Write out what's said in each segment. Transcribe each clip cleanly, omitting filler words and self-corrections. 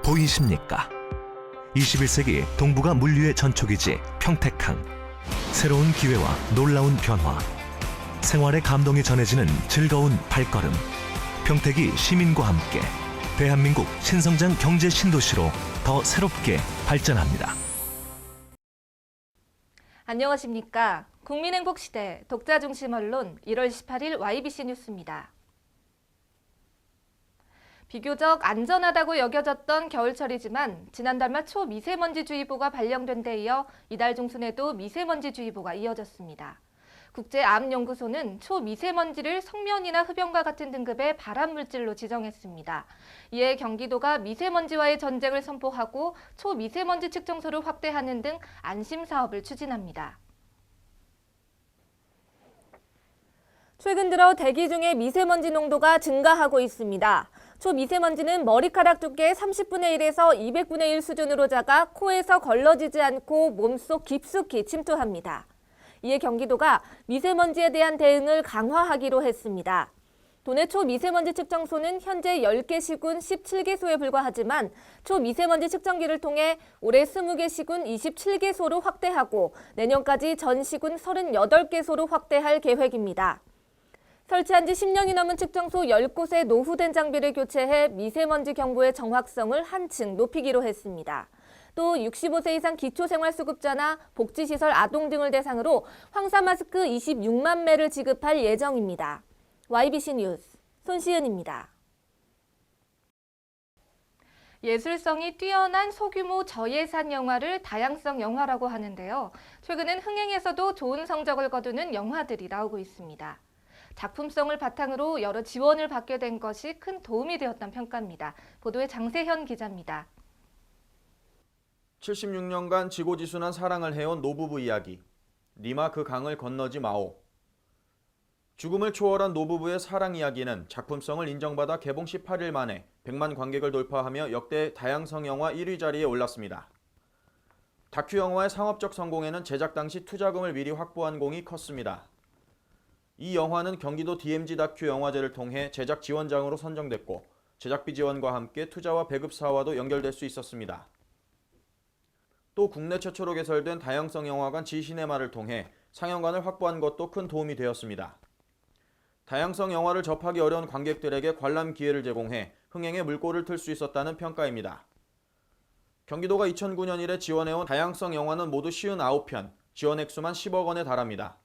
보이십니까? 21세기 동북아 물류의 전초기지 평택항. 새로운 기회와 놀라운 변화. 생활의 감동이 전해지는 즐거운 발걸음. 평택이 시민과 함께 대한민국 신성장 경제 신도시로 더 새롭게 발전합니다. 안녕하십니까. 국민행복시대 독자중심 언론 1월 18일 YBC 뉴스입니다. 비교적 안전하다고 여겨졌던 겨울철이지만 지난달 말 초미세먼지주의보가 발령된 데 이어 이달 중순에도 미세먼지주의보가 이어졌습니다. 국제암연구소는 초미세먼지를 성면이나 흡연과 같은 등급의 발암물질로 지정했습니다. 이에 경기도가 미세먼지와의 전쟁을 선포하고 초미세먼지 측정소를 확대하는 등 안심 사업을 추진합니다. 최근 들어 대기 중에 미세먼지 농도가 증가하고 있습니다. 초미세먼지는 머리카락 두께 30분의 1에서 200분의 1 수준으로 작아 코에서 걸러지지 않고 몸속 깊숙이 침투합니다. 이에 경기도가 미세먼지에 대한 대응을 강화하기로 했습니다. 도내 초미세먼지 측정소는 현재 10개 시군 17개소에 불과하지만 초미세먼지 측정기를 통해 올해 20개 시군 27개소로 확대하고 내년까지 전 시군 38개소로 확대할 계획입니다. 설치한 지 10년이 넘은 측정소 10곳에 노후된 장비를 교체해 미세먼지 경보의 정확성을 한층 높이기로 했습니다. 또 65세 이상 기초생활수급자나 복지시설 아동 등을 대상으로 황사마스크 26만 매를 지급할 예정입니다. YBC 뉴스 손시은입니다. 예술성이 뛰어난 소규모 저예산 영화를 다양성 영화라고 하는데요. 최근엔 흥행에서도 좋은 성적을 거두는 영화들이 나오고 있습니다. 작품성을 바탕으로 여러 지원을 받게 된 것이 큰 도움이 되었다는 평가입니다. 보도에 장세현 기자입니다. 76년간 지고지순한 사랑을 해온 노부부 이야기. 니마 그 강을 건너지 마오. 죽음을 초월한 노부부의 사랑 이야기는 작품성을 인정받아 개봉 18일 만에 100만 관객을 돌파하며 역대 다양성 영화 1위 자리에 올랐습니다. 다큐 영화의 상업적 성공에는 제작 당시 투자금을 미리 확보한 공이 컸습니다. 이 영화는 경기도 DMZ 다큐 영화제를 통해 제작 지원장으로 선정됐고 제작비 지원과 함께 투자와 배급 사와도 연결될 수 있었습니다. 또 국내 최초로 개설된 다양성 영화관 지시네마를 통해 상영관을 확보한 것도 큰 도움이 되었습니다. 다양성 영화를 접하기 어려운 관객들에게 관람 기회를 제공해 흥행에 물꼬를 틀 수 있었다는 평가입니다. 경기도가 2009년 이래 지원해온 다양성 영화는 모두 59편, 지원 액수만 10억 원에 달합니다.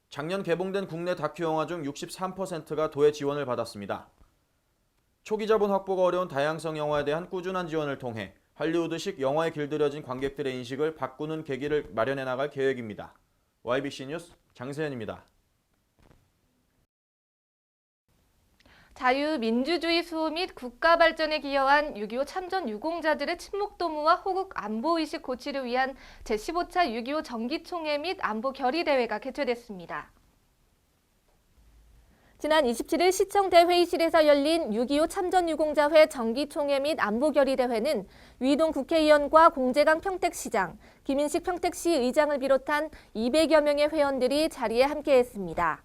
작년 개봉된 국내 다큐 영화 중 63%가 도의 지원을 받았습니다. 초기 자본 확보가 어려운 다양성 영화에 대한 꾸준한 지원을 통해 할리우드식 영화에 길들여진 관객들의 인식을 바꾸는 계기를 마련해 나갈 계획입니다. YBC 뉴스 장세현입니다. 자유민주주의 수호 및 국가 발전에 기여한 6.25 참전 유공자들의 친목 도모와 호국 안보의식 고취를 위한 제15차 6.25 정기총회 및 안보 결의대회가 개최됐습니다. 지난 27일 시청 대회의실에서 열린 6.25 참전유공자회 정기총회 및 안보결의대회는 위동 국회의원과 공재강 평택시장, 김인식 평택시 의장을 비롯한 200여 명의 회원들이 자리에 함께했습니다.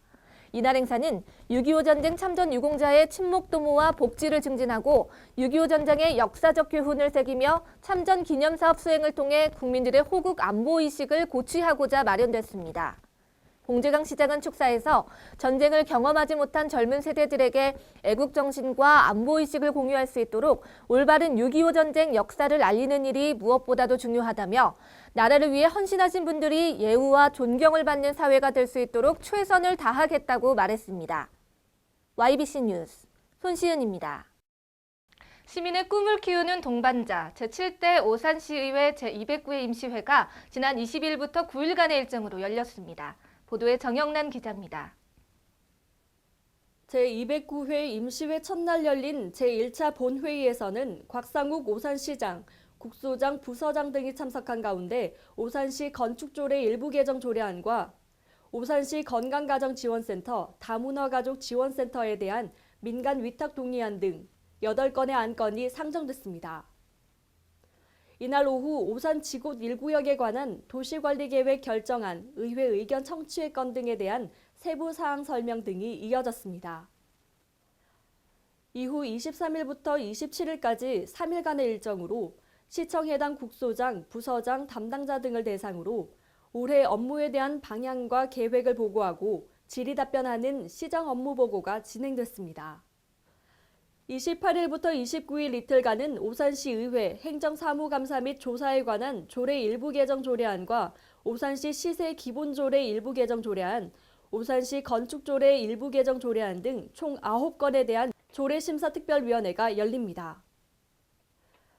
이날 행사는 6.25 전쟁 참전 유공자의 친목 도모와 복지를 증진하고 6.25 전쟁의 역사적 교훈을 새기며 참전 기념사업 수행을 통해 국민들의 호국 안보의식을 고취하고자 마련됐습니다. 공재강 시장은 축사에서 전쟁을 경험하지 못한 젊은 세대들에게 애국정신과 안보의식을 공유할 수 있도록 올바른 6.25 전쟁 역사를 알리는 일이 무엇보다도 중요하다며 나라를 위해 헌신하신 분들이 예우와 존경을 받는 사회가 될 수 있도록 최선을 다하겠다고 말했습니다. YBC 뉴스 손시은입니다. 시민의 꿈을 키우는 동반자 제7대 오산시의회 제209회 임시회가 지난 20일부터 9일간의 일정으로 열렸습니다. 보도에 정영란 기자입니다. 제209회 임시회 첫날 열린 제1차 본회의에서는 곽상욱 오산시장, 국소장, 부서장 등이 참석한 가운데 오산시 건축조례 일부 개정 조례안과 오산시 건강가정지원센터, 다문화가족지원센터에 대한 민간 위탁 동의안 등 8건의 안건이 상정됐습니다. 이날 오후 오산 지곳 1구역에 관한 도시관리계획 결정안, 의회 의견 청취회 건 등에 대한 세부 사항 설명 등이 이어졌습니다. 이후 23일부터 27일까지 3일간의 일정으로 시청 해당 국소장, 부서장, 담당자 등을 대상으로 올해 업무에 대한 방향과 계획을 보고하고 질의 답변하는 시정 업무 보고가 진행됐습니다. 28일부터 29일 이틀간은 오산시 의회 행정사무감사 및 조사에 관한 조례 일부 개정 조례안과 오산시 시세 기본조례 일부 개정 조례안, 오산시 건축조례 일부 개정 조례안 등 총 9건에 대한 조례심사특별위원회가 열립니다.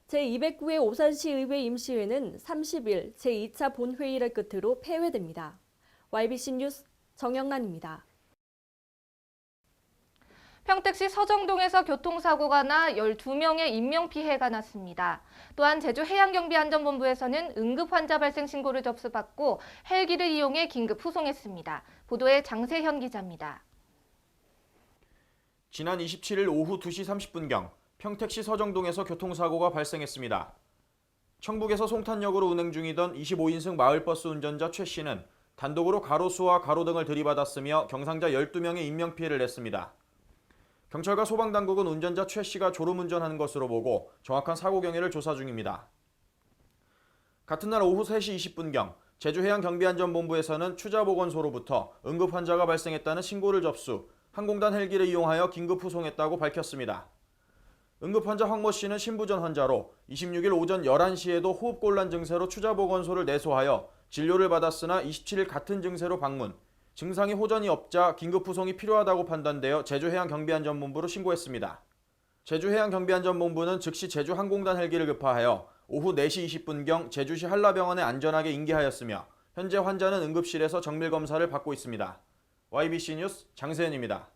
제209회 오산시 의회 임시회는 30일 제2차 본회의를 끝으로 폐회됩니다. YBC 뉴스 정영란입니다. 평택시 서정동에서 교통사고가 나 12명의 인명피해가 났습니다. 또한 제주해양경비안전본부에서는 응급환자 발생 신고를 접수받고 헬기를 이용해 긴급 후송했습니다. 보도에 장세현 기자입니다. 지난 27일 오후 2시 30분경 평택시 서정동에서 교통사고가 발생했습니다. 청북에서 송탄역으로 운행 중이던 25인승 마을버스 운전자 최 씨는 단독으로 가로수와 가로등을 들이받았으며 경상자 12명의 인명피해를 냈습니다. 경찰과 소방당국은 운전자 최 씨가 졸음운전한 것으로 보고 정확한 사고 경위를 조사 중입니다. 같은 날 오후 3시 20분경 제주해양경비안전본부에서는 추자보건소로부터 응급환자가 발생했다는 신고를 접수, 항공단 헬기를 이용하여 긴급 후송했다고 밝혔습니다. 응급환자 황모 씨는 신부전 환자로 26일 오전 11시에도 호흡곤란 증세로 추자보건소를 내소하여 진료를 받았으나 27일 같은 증세로 방문, 증상이 호전이 없자 긴급 후송이 필요하다고 판단되어 제주해양경비안전본부로 신고했습니다. 제주해양경비안전본부는 즉시 제주항공단 헬기를 급파하여 오후 4시 20분경 제주시 한라병원에 안전하게 인계하였으며 현재 환자는 응급실에서 정밀검사를 받고 있습니다. YBC 뉴스 장세현입니다.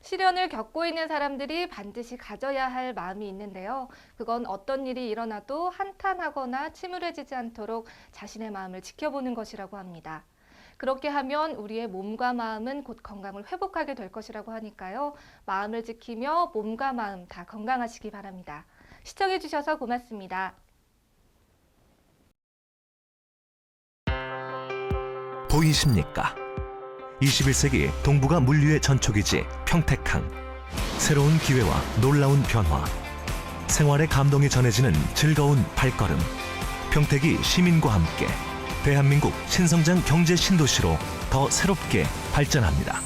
시련을 겪고 있는 사람들이 반드시 가져야 할 마음이 있는데요. 그건 어떤 일이 일어나도 한탄하거나 침울해지지 않도록 자신의 마음을 지켜보는 것이라고 합니다. 그렇게 하면 우리의 몸과 마음은 곧 건강을 회복하게 될 것이라고 하니까요. 마음을 지키며 몸과 마음 다 건강하시기 바랍니다. 시청해주셔서 고맙습니다. 보이십니까? 21세기 동북아 물류의 전초기지 평택항. 새로운 기회와 놀라운 변화. 생활의 감동이 전해지는 즐거운 발걸음. 평택이 시민과 함께 대한민국 신성장 경제 신도시로 더 새롭게 발전합니다.